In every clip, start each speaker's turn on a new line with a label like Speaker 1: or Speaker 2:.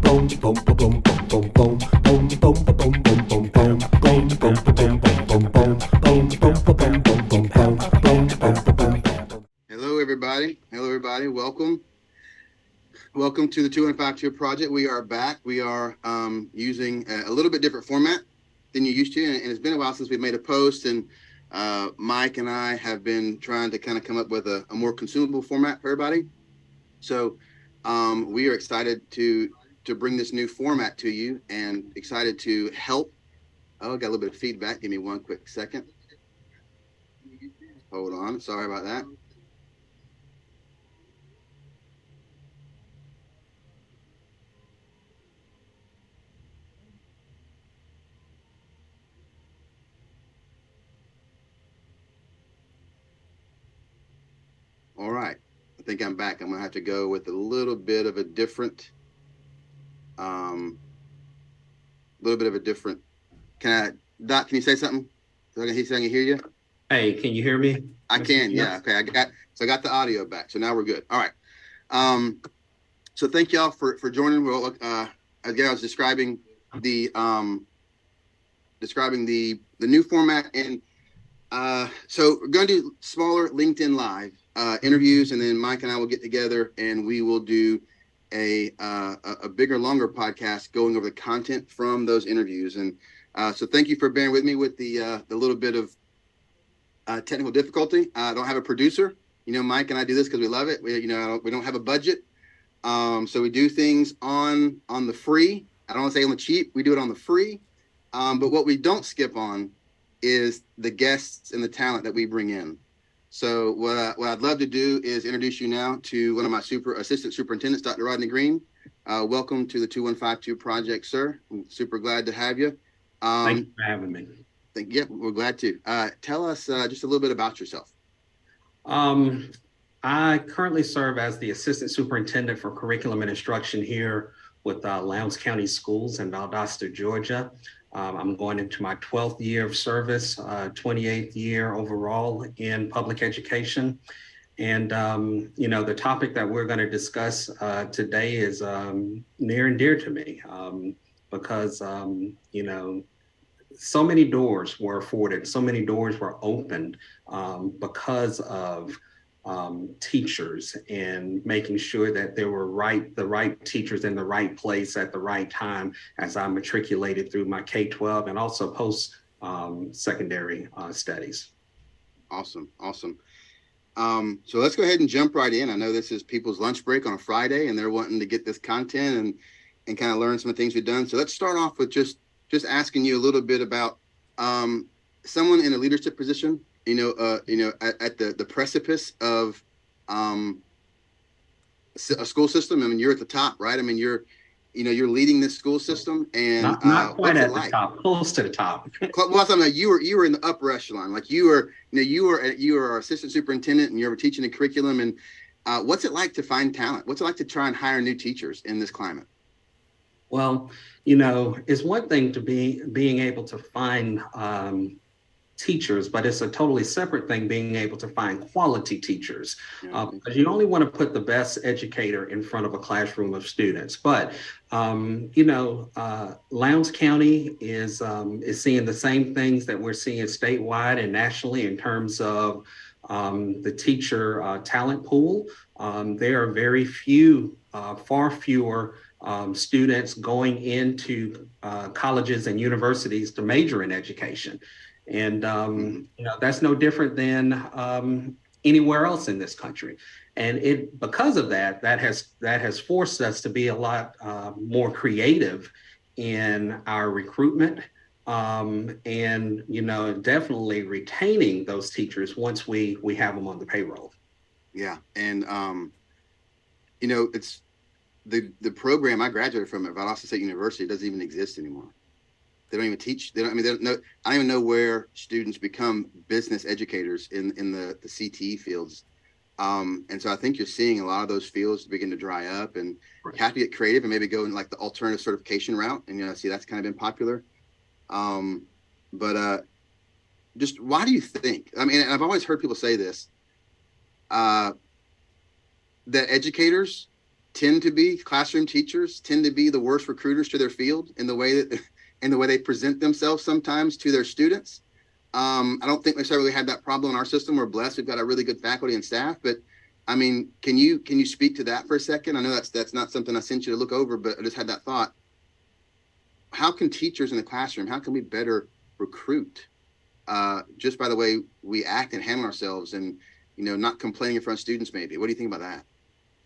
Speaker 1: Hello, everybody. Hello, everybody. Welcome. Welcome to the 2152 project. We are back. We are using a little bit different format than you used to, and it's been a while since we've made a post. And Mike and I have been trying to kind of come up with a more consumable format for everybody. So we are excited to bring this new format to you, and excited to help. Oh, I got a little bit of feedback. Give me one quick second. Hold on. Sorry about that. All right. I think I'm back. I'm gonna have to go with a little bit of a different, um, Can Doc? Can you say something? So I can hear you.
Speaker 2: Hey, can you hear me?
Speaker 1: I
Speaker 2: Mr.
Speaker 1: can. Yeah. Okay. I got the audio back. So now we're good. All right. Um, so thank y'all for joining. Well, again, I was the describing the new format, and so we're going to do smaller LinkedIn Live interviews, and then Mike and I will get together and we will do a bigger, longer podcast going over the content from those interviews. And so thank you for bearing with me with the little bit of technical difficulty. I don't have a producer. Mike and I do this because we love it. We don't have a budget, so we do things on the free. I don't want to say on the cheap. We do it on the free. But what we don't skip on is the guests and the talent that we bring in. So what I'd love to do is introduce you now to one of my assistant superintendents, Dr. Rodney Green. Welcome to the 2152 project, sir. I'm super glad to have you.
Speaker 2: Thank you for having me.
Speaker 1: Yeah, we're glad to. Tell us just a little bit about yourself.
Speaker 2: I currently serve as the assistant superintendent for curriculum and instruction here with Lowndes County Schools in Valdosta, Georgia. I'm going into my 12th year of service, 28th year overall in public education. And, the topic that we're going to discuss today is near and dear to me because, so many doors were afforded, so many doors were opened because of teachers, and making sure that there were the right teachers in the right place at the right time as I matriculated through my K-12 and also post secondary studies.
Speaker 1: Awesome. So let's go ahead and jump right in. I know this is people's lunch break on a Friday, and they're wanting to get this content and kind of learn some of the things we've done. So let's start off with just asking you a little bit about someone in a leadership position, at the precipice of a school system. I mean, you're at the top, right? I mean, you're leading this school system, and
Speaker 2: not quite at the top, close to the top.
Speaker 1: Well, something you were in the upper echelon, like you were our assistant superintendent, and you were teaching the curriculum. And what's it like to find talent? What's it like to try and hire new teachers in this climate?
Speaker 2: Well, it's one thing to being able to find teachers, but it's a totally separate thing being able to find quality teachers, because you only want to put the best educator in front of a classroom of students. But Lowndes County is seeing the same things that we're seeing statewide and nationally in terms of the teacher talent pool. There are very few, far fewer students going into colleges and universities to major in education. And, that's no different than anywhere else in this country. And because of that has forced us to be a lot more creative in our recruitment, and, definitely retaining those teachers once we have them on the payroll.
Speaker 1: Yeah. And, it's the program I graduated from at Valdosta State University doesn't even exist anymore. They don't even teach. I don't even know where students become business educators in the CTE fields. And so I think you're seeing a lot of those fields begin to dry up, and you have to get creative and maybe go in like the alternative certification route. And, see, that's kind of been popular. But just why do you think, and I've always heard people say this, that educators classroom teachers tend to be the worst recruiters to their field in the way that in the way they present themselves sometimes to their students. I don't think necessarily had that problem in our system. We're blessed; we've got a really good faculty and staff. But I mean, can you speak to that for a second? I know that's not something I sent you to look over, but I just had that thought. How can teachers in the classroom? How can we better recruit just by the way we act and handle ourselves, and not complaining in front of students? Maybe. What do you think about that?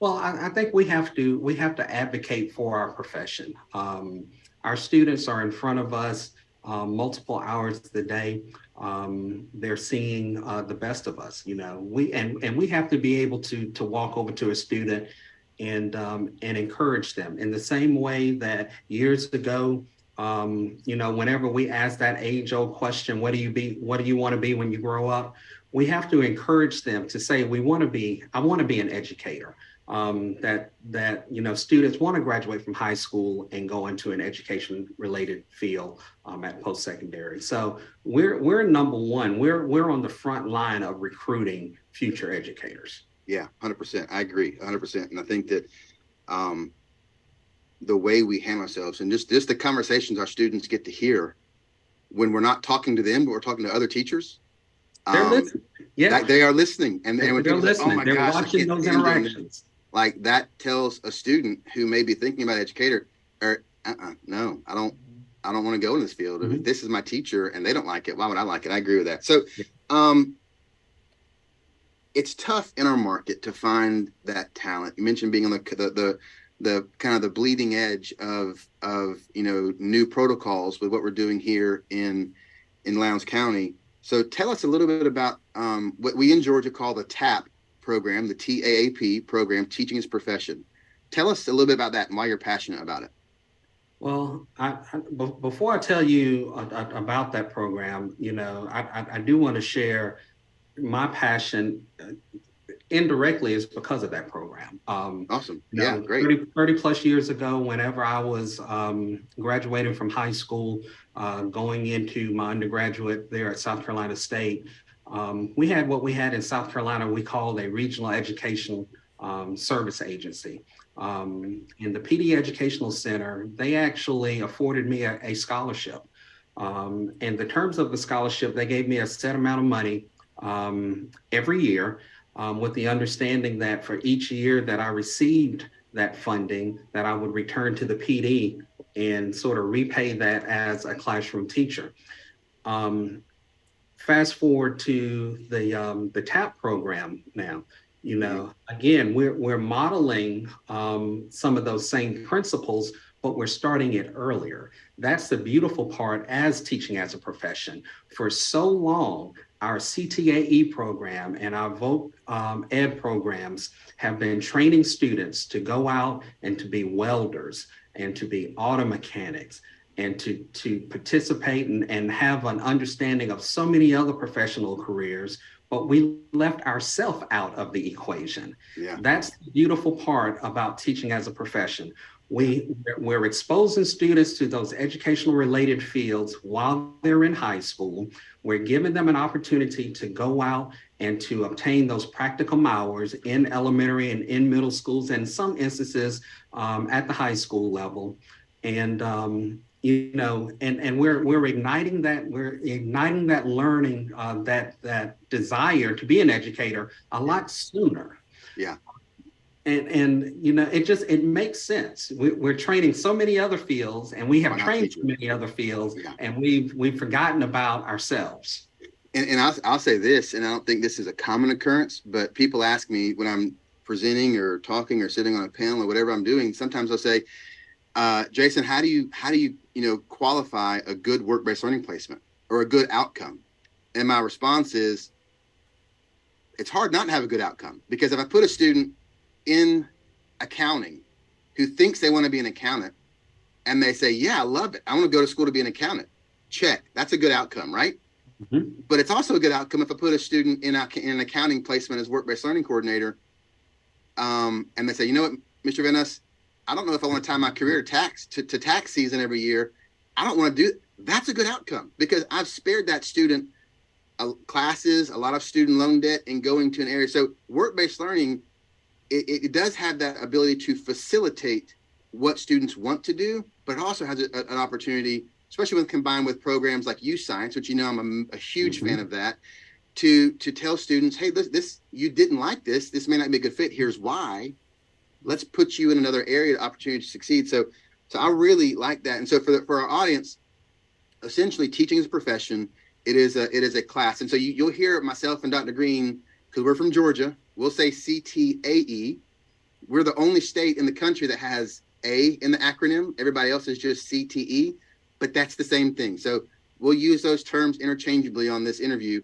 Speaker 2: Well, I think we have to advocate for our profession. Our students are in front of us multiple hours a day. They're seeing the best of us. We we have to be able to walk over to a student and encourage them in the same way that years ago. Whenever we ask that age-old question, what do you want to be when you grow up? We have to encourage them to say, I want to be an educator. That students want to graduate from high school and go into an education related field at post-secondary. So we're number one. We're on the front line of recruiting future educators.
Speaker 1: Yeah, 100%. I agree, 100%. And I think that the way we handle ourselves and just the conversations our students get to hear when we're not talking to them, but we're talking to other teachers.
Speaker 2: They're listening. Yeah,
Speaker 1: they are listening, and when
Speaker 2: they're
Speaker 1: people say, "Oh
Speaker 2: listening.
Speaker 1: my
Speaker 2: They're
Speaker 1: gosh, I
Speaker 2: watching
Speaker 1: can't
Speaker 2: those
Speaker 1: stand doing this,"
Speaker 2: interactions.
Speaker 1: like that tells a student who may be thinking about educator, or no, I don't want to go in this field.
Speaker 2: Mhm.
Speaker 1: If this is my teacher and they don't like it, why would I like it? I agree with that. So,
Speaker 2: Yeah.
Speaker 1: it's tough in our market to find that talent. You mentioned being on the kind of the bleeding edge of new protocols with what we're doing here in Lowndes County. So tell us a little bit about what we in Georgia call the TAP program, the TAAP program, Teaching as Profession. Tell us a little bit about that and why you're passionate about it.
Speaker 2: Well, before I tell you about that program, I do want to share my passion indirectly is because of that program.
Speaker 1: Awesome. Yeah, great.
Speaker 2: 30 plus years ago, whenever I was graduating from high school, going into my undergraduate there at South Carolina State, we had what we had in South Carolina, we called a regional educational service agency. In the PD Educational Center, they actually afforded me a scholarship. And the terms of the scholarship, they gave me a set amount of money every year, with the understanding that for each year that I received that funding, that I would return to the PD and sort of repay that as a classroom teacher. Fast forward to the TAP program now. Again, we're modeling some of those same principles, but we're starting it earlier. That's the beautiful part as teaching as a profession. For so long, our CTAE program and our Voc Ed programs have been training students to go out and to be welders and to be auto mechanics and to participate and have an understanding of so many other professional careers, but we left ourselves out of the equation.
Speaker 1: Yeah.
Speaker 2: That's the beautiful part about teaching as a profession. We're exposing students to those educational related fields while they're in high school. We're giving them an opportunity to go out and to obtain those practicum hours in elementary and in middle schools, and in some instances at the high school level. And we're igniting that learning, that desire to be an educator a lot sooner.
Speaker 1: Yeah.
Speaker 2: And it makes sense. We're training so many other fields, and we have trained so many other fields,
Speaker 1: yeah.
Speaker 2: And we've forgotten about ourselves.
Speaker 1: And I'll say this, and I don't think this is a common occurrence, but people ask me when I'm presenting or talking or sitting on a panel or whatever I'm doing, sometimes I'll say, Jason, how do you qualify a good work-based learning placement or a good outcome? And my response is, it's hard not to have a good outcome, because if I put a student in accounting who thinks they want to be an accountant and they say, yeah, I love it, I want to go to school to be an accountant, check, that's a good outcome, right?
Speaker 2: Mm-hmm.
Speaker 1: But it's also a good outcome if I put a student in an accounting placement as work-based learning coordinator, and they say, you know what, Mr. Venus, I don't know if I want to tie my career to tax season every year. I don't want to do it. That's a good outcome, because I've spared that student classes, a lot of student loan debt, and going to an area. So work-based learning it does have that ability to facilitate what students want to do, but it also has an opportunity, especially when combined with programs like youth science, which I'm a huge fan of that, to tell students, hey, this you didn't like this may not be a good fit. Here's why. Let's put you in another area, opportunity to succeed. So I really like that. And so for our audience, essentially teaching is a profession. It is a class. And so you'll hear myself and Dr. Green, because we're from Georgia, we'll say CTAE. We're the only state in the country that has A in the acronym. Everybody else is just CTE, but that's the same thing. So we'll use those terms interchangeably on this interview.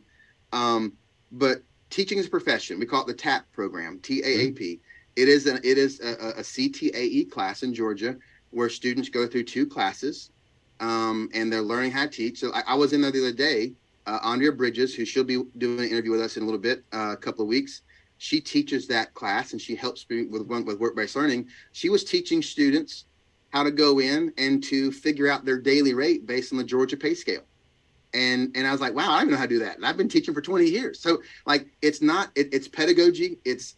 Speaker 1: But teaching is a profession. We call it the TAP program, TAAP. It is a CTAE class in Georgia where students go through 2 classes, and they're learning how to teach. So I was in there the other day. Andrea Bridges, who she'll be doing an interview with us in a little bit, a couple of weeks. She teaches that class, and she helps me with work-based learning. She was teaching students how to go in and to figure out their daily rate based on the Georgia pay scale. And I was like, wow, I don't even know how to do that. And I've been teaching for 20 years. So like, it's pedagogy, it's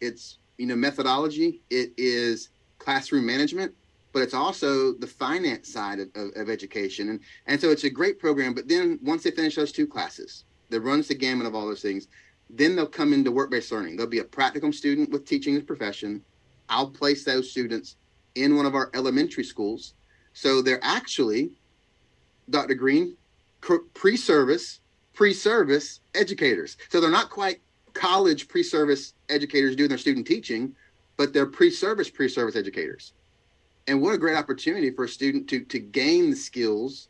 Speaker 1: methodology, it is classroom management, but it's also the finance side of education. And so it's a great program. But then once they finish those 2 classes, that runs the gamut of all those things, then they'll come into work-based learning. They'll be a practicum student with teaching as a profession. I'll place those students in one of our elementary schools. So they're actually, Dr. Green, pre-service educators. So they're not quite college pre-service educators doing their student teaching, but they're pre-service educators. And what a great opportunity for a student to gain the skills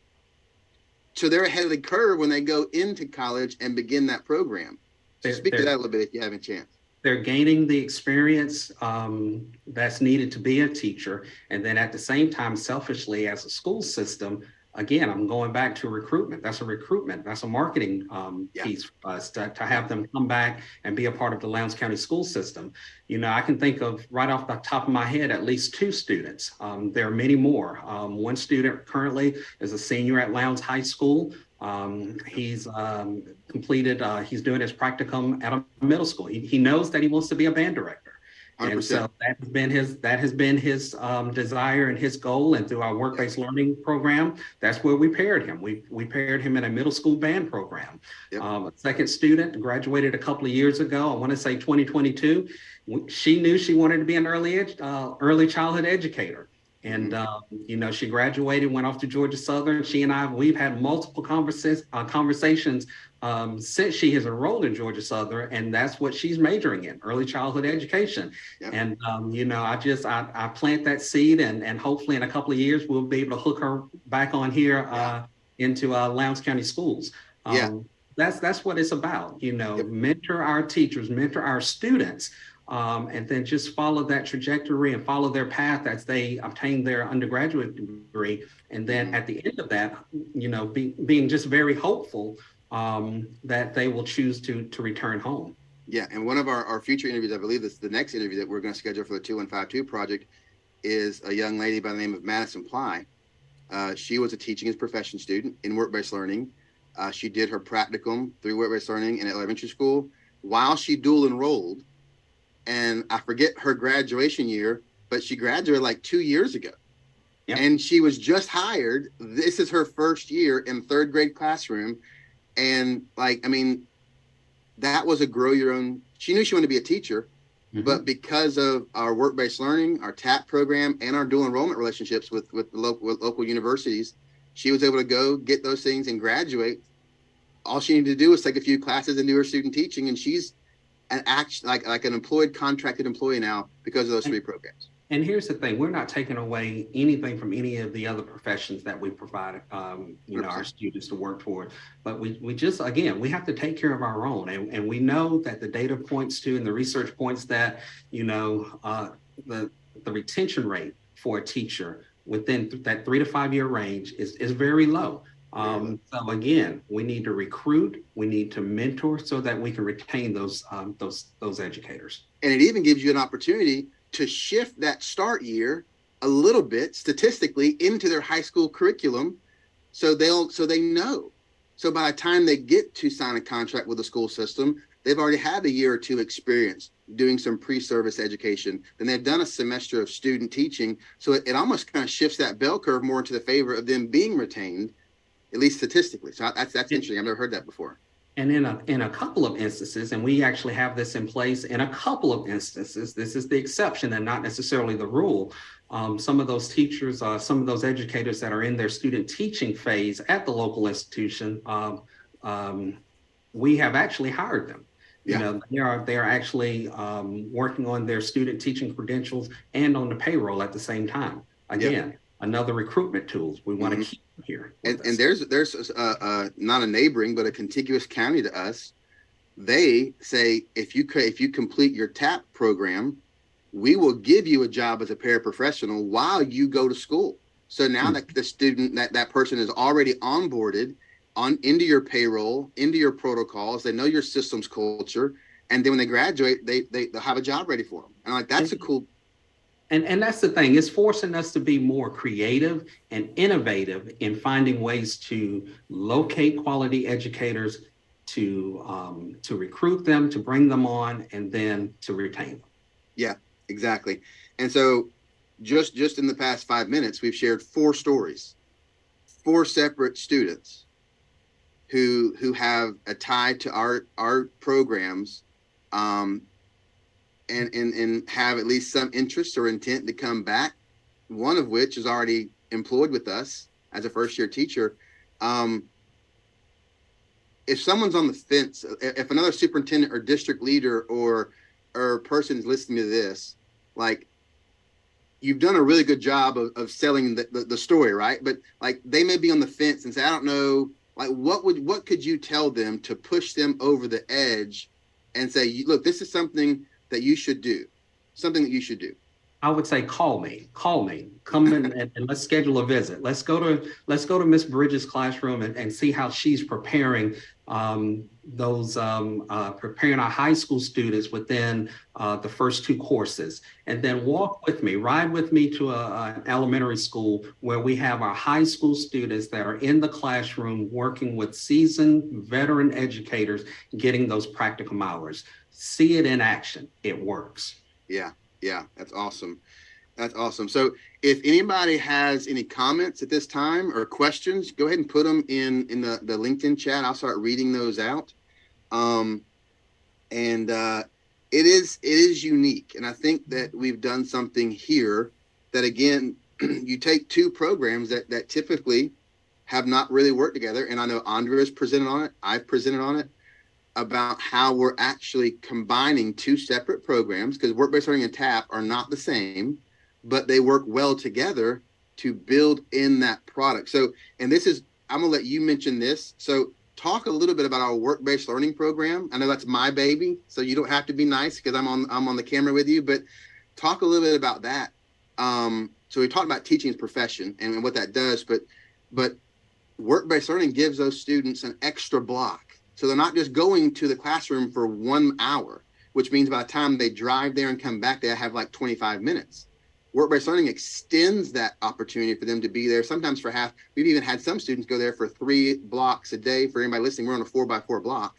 Speaker 1: so they're ahead of the curve when they go into college and begin that program. So speak to that a little bit if you have a chance.
Speaker 2: They're gaining the experience that's needed to be a teacher. And then at the same time, selfishly, as a school system, again, I'm going back to recruitment. That's a marketing piece for us to have them come back and be a part of the Lowndes County school system. I can think of right off the top of my head, at least 2 students. There are many more. One student currently is a senior at Lowndes High School. He's completed, he's doing his practicum at a middle school. He knows that he wants to be a band director. 100%. And so that has been his desire and his goal. And through our work-based learning program, that's where we paired him. We paired him in a middle school band program. Yep. A second student graduated a couple of years ago. I want to say 2022. She knew she wanted to be an early childhood educator. And, she graduated, went off to Georgia Southern. She and we've had multiple conversations since she has enrolled in Georgia Southern, and that's what she's majoring in, early childhood education. Yep. And, I plant that seed, and hopefully in a couple of years, we'll be able to hook her back on here into Lowndes County schools. That's what it's about, mentor our teachers, mentor our students. And then just follow that trajectory and follow their path as they obtain their undergraduate degree. And then at the end of that, being just very hopeful that they will choose to return home.
Speaker 1: Yeah. And one of our future interviews, I believe this is the next interview that we're going to schedule for the 2152 project, is a young lady by the name of Madison Ply. She was a teaching as profession student in work-based learning. She did her practicum through work-based learning in elementary school while she dual enrolled. And I forget her graduation year, but she graduated like 2 years ago. Yep. And she was just hired. This is her first year in 3rd grade classroom. And that was a grow your own. She knew she wanted to be a teacher, but because of our work-based learning, our TAP program, and our dual enrollment relationships with local universities, she was able to go get those things and graduate. All she needed to do was take a few classes and do her student teaching. And she's like an contracted employee now because of those 3 programs.
Speaker 2: And here's the thing: we're not taking away anything from any of the other professions that we provide, our students to work for. But we just, again, we have to take care of our own, and we know that the data points to, and the research points that, the retention rate for a teacher within that 3 to 5 year range is very low. So again, we need to recruit, we need to mentor so that we can retain those educators.
Speaker 1: And it even gives you an opportunity to shift that start year a little bit statistically into their high school curriculum. So they know. So by the time they get to sign a contract with the school system, they've already had a year or two experience doing some pre-service education. Then they've done a semester of student teaching. So it almost kind of shifts that bell curve more into the favor of them being retained, at least statistically. So that's interesting. I've never heard that before.
Speaker 2: And in a couple of instances, and we actually have this in place in a couple of instances, this is the exception and not necessarily the rule. Some of those teachers, some of those educators that are in their student teaching phase at the local institution, we have actually hired them. You know, they are actually working on their student teaching credentials and on the payroll at the same time. Again, another recruitment tools we want to keep here.
Speaker 1: And there's not a neighboring, but a contiguous county to us. They say if you complete your TAP program, we will give you a job as a paraprofessional while you go to school. So now that the student, that person is already onboarded into your payroll, into your protocols, they know your systems culture, and then when they graduate, they'll have a job ready for them. And like that's a cool.
Speaker 2: And that's the thing, it's forcing us to be more creative and innovative in finding ways to locate quality educators, to recruit them, to bring them on, and then to retain them.
Speaker 1: Yeah, exactly. And so just in the past 5 minutes, we've shared 4 stories, 4 separate students who have a tie to our programs, and have at least some interest or intent to come back, one of which is already employed with us as a first-year teacher. If someone's on the fence, if another superintendent or district leader or person is listening to this, like, you've done a really good job of selling the story, right? But like, they may be on the fence and say, I don't know, like, what could you tell them to push them over the edge and say, look, this is something that you should do, something that you should do?
Speaker 2: I would say, call me, come in and let's schedule a visit. Let's go to Miss Bridges' classroom and see how she's preparing preparing our high school students within the first 2 courses, and then ride with me to an elementary school where we have our high school students that are in the classroom working with seasoned veteran educators, getting those practicum hours. See it in action. It works.
Speaker 1: Yeah, that's awesome. That's awesome. So if anybody has any comments at this time or questions, go ahead and put them in the LinkedIn chat. I'll start reading those out. It is unique. And I think that we've done something here that, again, you take 2 programs that typically have not really worked together. And I know Andrea's presented on it. I've presented on it, about how we're actually combining 2 separate programs, because work-based learning and TAP are not the same, but they work well together to build in that product. So, and this is, I'm gonna let you mention this. So talk a little bit about our work-based learning program. I know that's my baby, so you don't have to be nice because I'm on the camera with you, but talk a little bit about that. So we talked about teaching as profession and what that does, but work-based learning gives those students an extra block. So they're not just going to the classroom for 1 hour, which means by the time they drive there and come back, they have like 25 minutes. Work-based learning extends that opportunity for them to be there, sometimes for half. We've even had some students go there for 3 blocks a day. For anybody listening, we're on a 4x4 block.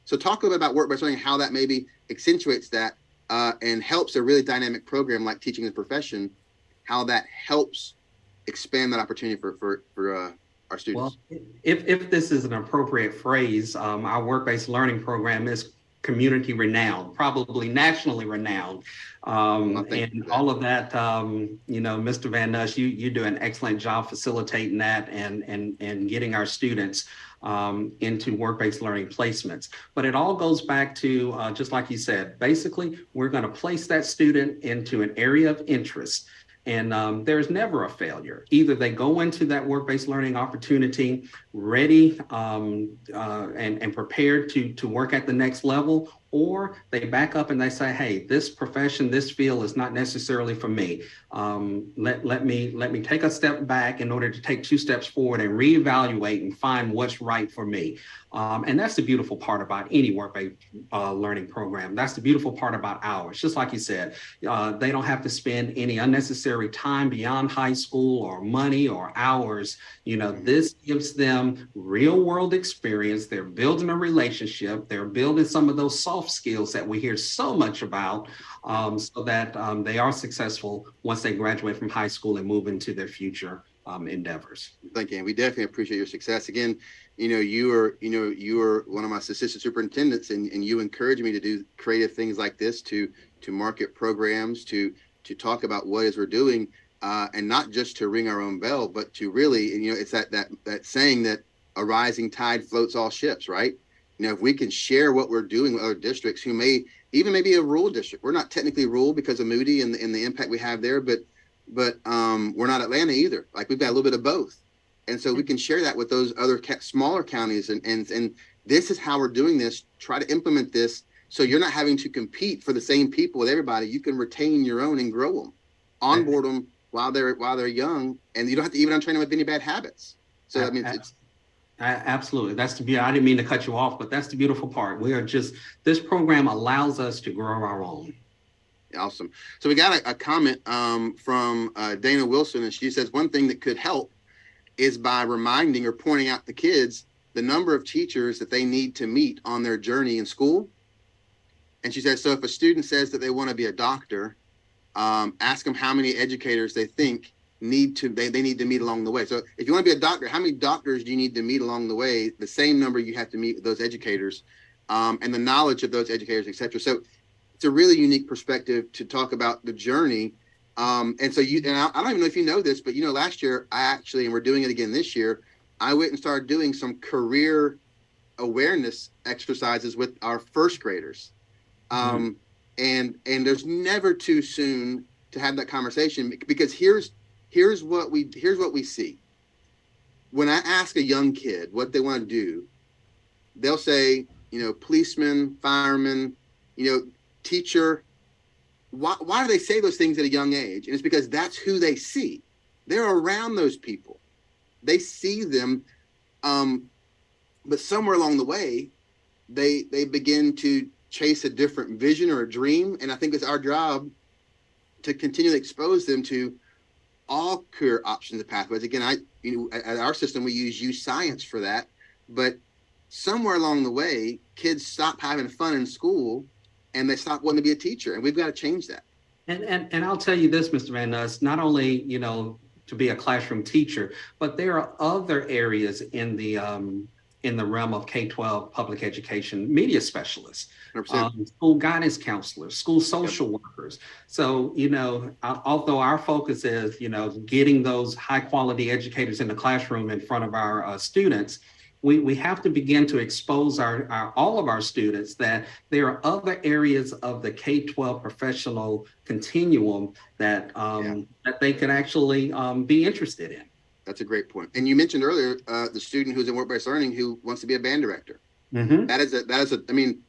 Speaker 1: So talk a little bit about work-based learning, how that maybe accentuates that and helps a really dynamic program like teaching as a profession, how that helps expand that opportunity for our students.
Speaker 2: Well, if this is an appropriate phrase, our work-based learning program is community renowned, probably nationally renowned. And all of that, Mr. Van Nuss, you do an excellent job facilitating that and getting our students into work-based learning placements. But it all goes back to, just like you said, basically, we're going to place that student into an area of interest. And there's never a failure. Either they go into that work-based learning opportunity ready and prepared to work at the next level, or they back up and they say, hey, this profession, this field is not necessarily for me. Let me take a step back in order to take two steps forward and reevaluate and find what's right for me. And that's the beautiful part about any work-based learning program. That's the beautiful part about ours. Just like you said, they don't have to spend any unnecessary time beyond high school or money or hours. This gives them real world experience. They're building a relationship. They're building some of those soft skills that we hear so much about, so that they are successful once they graduate from high school and move into their future endeavors.
Speaker 1: Thank you. And we definitely appreciate your success. Again, you are one of my assistant superintendents, and you encourage me to do creative things like this, to market programs, to talk about what it is we're doing, and not just to ring our own bell, but to really, it's that saying that a rising tide floats all ships, right? If we can share what we're doing with other districts who may even maybe a rural district. We're not technically rural because of Moody and the impact we have there, but we're not Atlanta either. Like, we've got a little bit of both. And so we can share that with those other smaller counties. And this is how we're doing this. Try to implement this so you're not having to compete for the same people with everybody. You can retain your own and grow them, onboard them while they're young, and you don't have to even untrain them with any bad habits. So I mean, it's
Speaker 2: absolutely. That's the beauty. I didn't mean to cut you off, but that's the beautiful part. This program allows us to grow our own.
Speaker 1: Awesome. So we got a comment from Dana Wilson, and she says one thing that could help is by reminding or pointing out to kids the number of teachers that they need to meet on their journey in school. And she says, so if a student says that they want to be a doctor, ask them how many educators they think they need to meet along the way. So if you want to be a doctor, how many doctors do you need to meet along the way? The same number you have to meet with those educators, and the knowledge of those educators, et cetera. So it's a really unique perspective to talk about the journey. And so I don't even know if you know this, but last year and we're doing it again this year, I went and started doing some career awareness exercises with our first graders. And there's never too soon to have that conversation, because here's what we see. When I ask a young kid what they want to do, they'll say, policeman, fireman, teacher. Why do they say those things at a young age? And it's because that's who they see. They're around those people. They see them. But somewhere along the way, they begin to chase a different vision or a dream. And I think it's our job to continually expose them to all career options and pathways. Again, at our system, we use youth science for that. But somewhere along the way, kids stop having fun in school and they stop wanting to be a teacher. And we've got to change that.
Speaker 2: And I'll tell you this, Mr. Van Nuss, not only, to be a classroom teacher, but there are other areas in the realm of K-12 public education, media specialists, school guidance counselors, school social workers. So, although our focus is, getting those high quality educators in the classroom in front of our students, we have to begin to expose all of our students that there are other areas of the K-12 professional continuum that they can actually be interested in.
Speaker 1: That's a great point. And you mentioned earlier the student who's in work-based learning who wants to be a band director.
Speaker 2: Mm-hmm.
Speaker 1: That is I mean,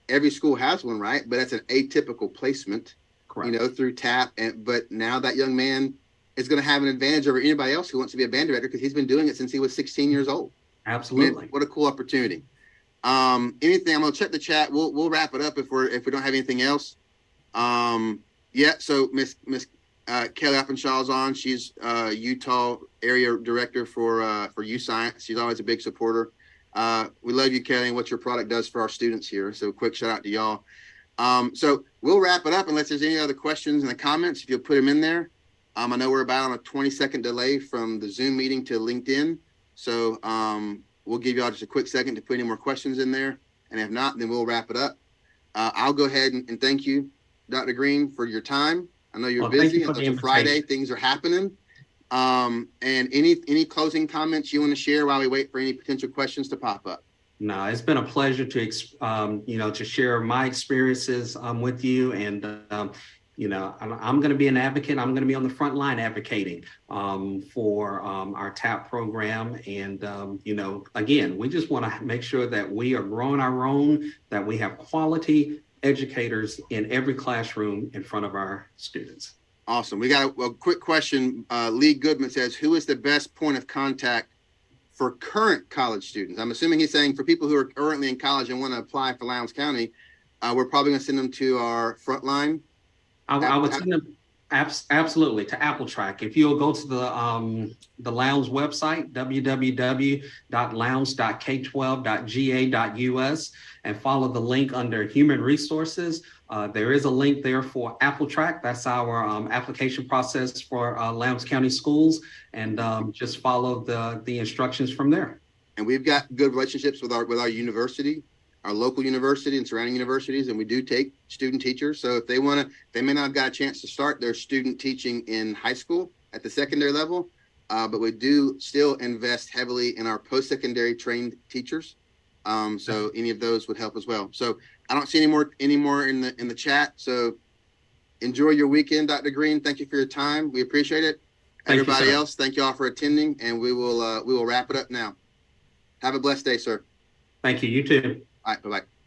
Speaker 1: every school has one, right? But that's an atypical placement,
Speaker 2: correct,
Speaker 1: through TAP. But now that young man is going to have an advantage over anybody else who wants to be a band director because he's been doing it since he was 16 years old.
Speaker 2: Absolutely.
Speaker 1: I mean, what a cool opportunity. Anything? I'm going to check the chat. We'll wrap it up if we don't have anything else. So Miss Kelly Oppenshaw's on. She's Utah area director for youth science. She's always a big supporter. We love you, Kelly, and what your product does for our students here. So quick shout out to y'all. So we'll wrap it up unless there's any other questions in the comments. If you'll put them in there. I know we're about on a 20-second delay from the Zoom meeting to LinkedIn. So we'll give y'all just a quick second to put any more questions in there. And if not, then we'll wrap it up. I'll go ahead and thank you, Dr. Green, for your time. I know you're busy. It's Friday. Things are happening. And any closing comments you want to share while we wait for any potential questions to pop up?
Speaker 2: No, it's been a pleasure to share my experiences with you. And I'm going to be an advocate. I'm going to be on the front line advocating for our TAP program. And, again, we just want to make sure that we are growing our own, that we have quality educators in every classroom in front of our students.
Speaker 1: Awesome. We got a quick question. Lee Goodman says, who is the best point of contact for current college students? I'm assuming he's saying for people who are currently in college and want to apply for Lowndes County, we're probably going to send them to our frontline.
Speaker 2: I would send them absolutely to Apple Track. If you'll go to the Lowndes website, www.lowndes.k12.ga.us, and follow the link under Human Resources. There is a link there for Apple Track. That's our application process for Lowndes County Schools, and just follow the instructions from there.
Speaker 1: And we've got good relationships with our university, our local university and surrounding universities, and we do take student teachers. So if they may not have got a chance to start their student teaching in high school at the secondary level, but we do still invest heavily in our post-secondary trained teachers. So any of those would help as well. So I don't see any more in the chat. So enjoy your weekend, Dr. Green. Thank you for your time. We appreciate it. Everybody else, thank you all for attending, and we will wrap it up now. Have a blessed day, sir.
Speaker 2: Thank you. You too.
Speaker 1: All right. Bye-bye.